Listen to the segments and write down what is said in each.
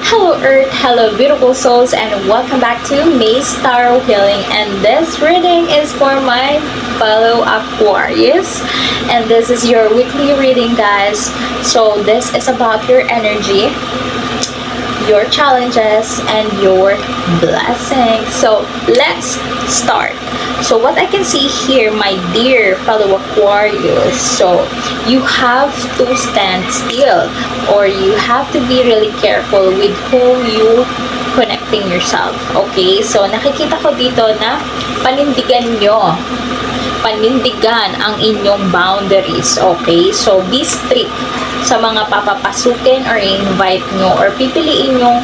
Hello Earth, hello beautiful souls, and welcome back to May's Tarot Healing. And this reading is for my fellow Aquarius, and this is your weekly reading, guys. So this is about your energy, your challenges, and your blessings. So let's start. So what I can see here, my dear fellow Aquarius, so you have to stand still, or you have to be really careful with whom you connecting yourself. Okay, so nakikita ko dito na panindigan ang inyong boundaries. Okay, so be strict sa mga papapasukin or invite nyo or pipiliin yung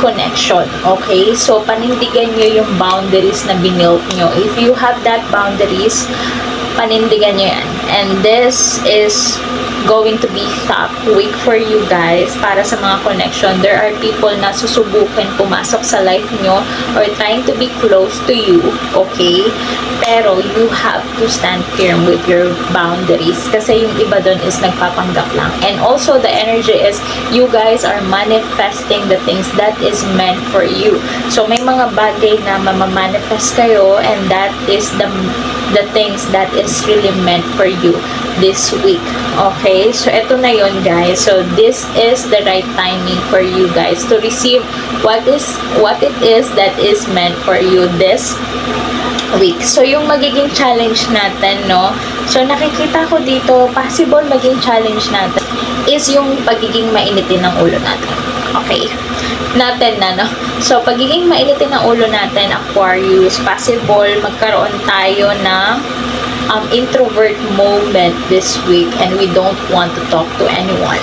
connection. Okay, so panindigan nyo yung boundaries na binuild nyo. If you have that boundaries, panindigan nyo yan. And this is going to be tough week for you guys para sa mga connection. There are people na susubukan pumasok sa life nyo or trying to be close to you. Okay, pero you have to stand firm with your boundaries kasi yung iba doon is nagpapanggap lang. And also the energy is you guys are manifesting the things that is meant for you. So may mga bagay na mamamanifest kayo, and that is the things that is really meant for you this week. Okay, so eto na yun, guys. So this is the right timing for you guys to receive what it is that is meant for you this week. So yung magiging challenge natin, no, so nakikita ko dito possible maging challenge natin is yung pagiging mainitin ng ulo natin. Okay, no, so pagiging mainitin ng ulo natin, Aquarius, possible magkaroon tayo ng introvert moment this week, and we don't want to talk to anyone.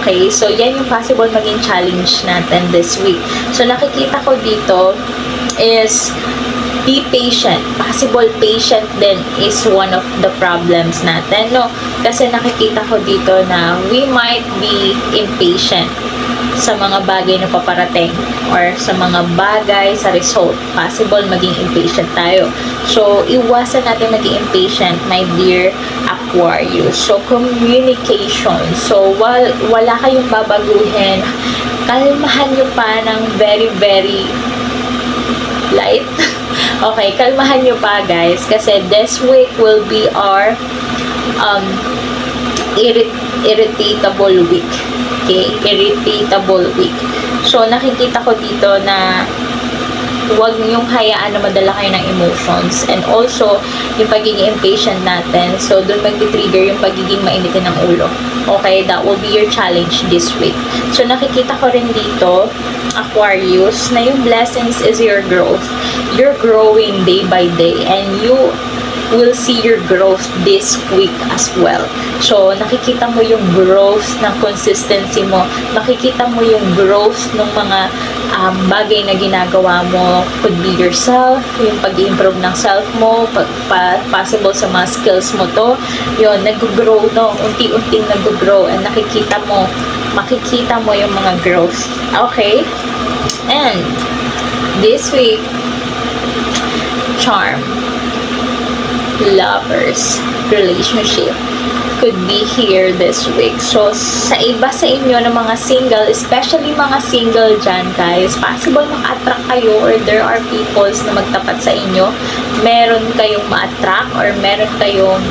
Okay, so yan yung possible maging challenge natin this week. So nakikita ko dito is be patient. Possible patient din is one of the problems natin, no? Kasi nakikita ko dito na we might be impatient sa mga bagay na paparating or sa mga bagay sa result. Possible maging impatient tayo. So, iwasan natin maging impatient, my dear Aquarius. So, communication. So, wala kayong babaguhin, kalmahan nyo pa ng very, very light. Okay, kalmahan nyo pa, guys, kasi this week will be our irritable week. Okay, irritable week. So nakikita ko dito na huwag niyong hayaan na madala kayo ng emotions, and also yung pagiging impatient natin, so doon mag-trigger yung pagiging mainitin ng ulo. Okay, that will be your challenge this week. So nakikita ko rin dito, Aquarius, na yung blessings is your growth. You're growing day by day, and you will see your growth this week as well. So, nakikita mo yung growth ng consistency mo. Nakikita mo yung growth ng mga bagay na ginagawa mo. Could be yourself, yung pag-improve ng self mo, possible sa mga skills mo to. Yun, nag-grow, no? Unti-unting nag-grow, and makikita mo yung mga growth. Okay? And, this week, charm, lovers, relationship could be here this week. So, sa iba sa inyo na mga single, especially mga single dyan, guys, possible maka-attract kayo, or there are peoples na magtapat sa inyo. Meron kayong ma-attract, or meron kayong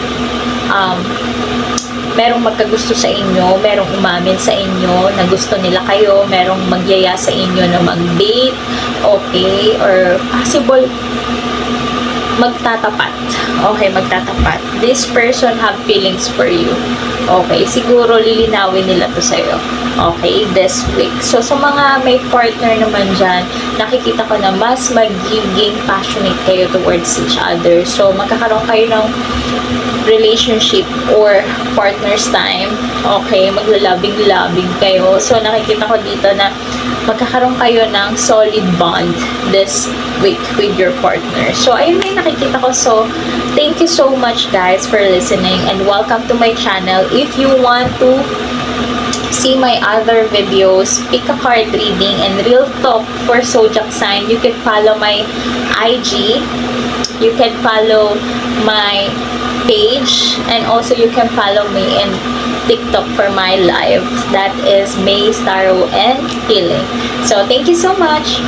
merong magkagusto sa inyo, merong umamin sa inyo na gusto nila kayo, merong magyaya sa inyo na mag-date, okay, or possible magtatapat. Okay, magtatapat. This person have feelings for you. Okay, siguro lilinawin nila to sa'yo. Okay, this week. So, sa mga may partner naman dyan, nakikita ko na mas magiging passionate kayo towards each other. So, magkakaroon kayo ng relationship or partner's time. Okay, maglalabing-labing kayo. So, nakikita ko dito na magkakaroon kayo ng solid bond this week with your partner. So, ayun na yung nakikita ko. So, thank you so much, guys, for listening, and welcome to my channel. If you want to see my other videos, pick a card reading, and real talk for zodiac sign, you can follow my IG, you can follow my page, and also you can follow me in TikTok for my live. That is May Starrow and Healing. So, thank you so much.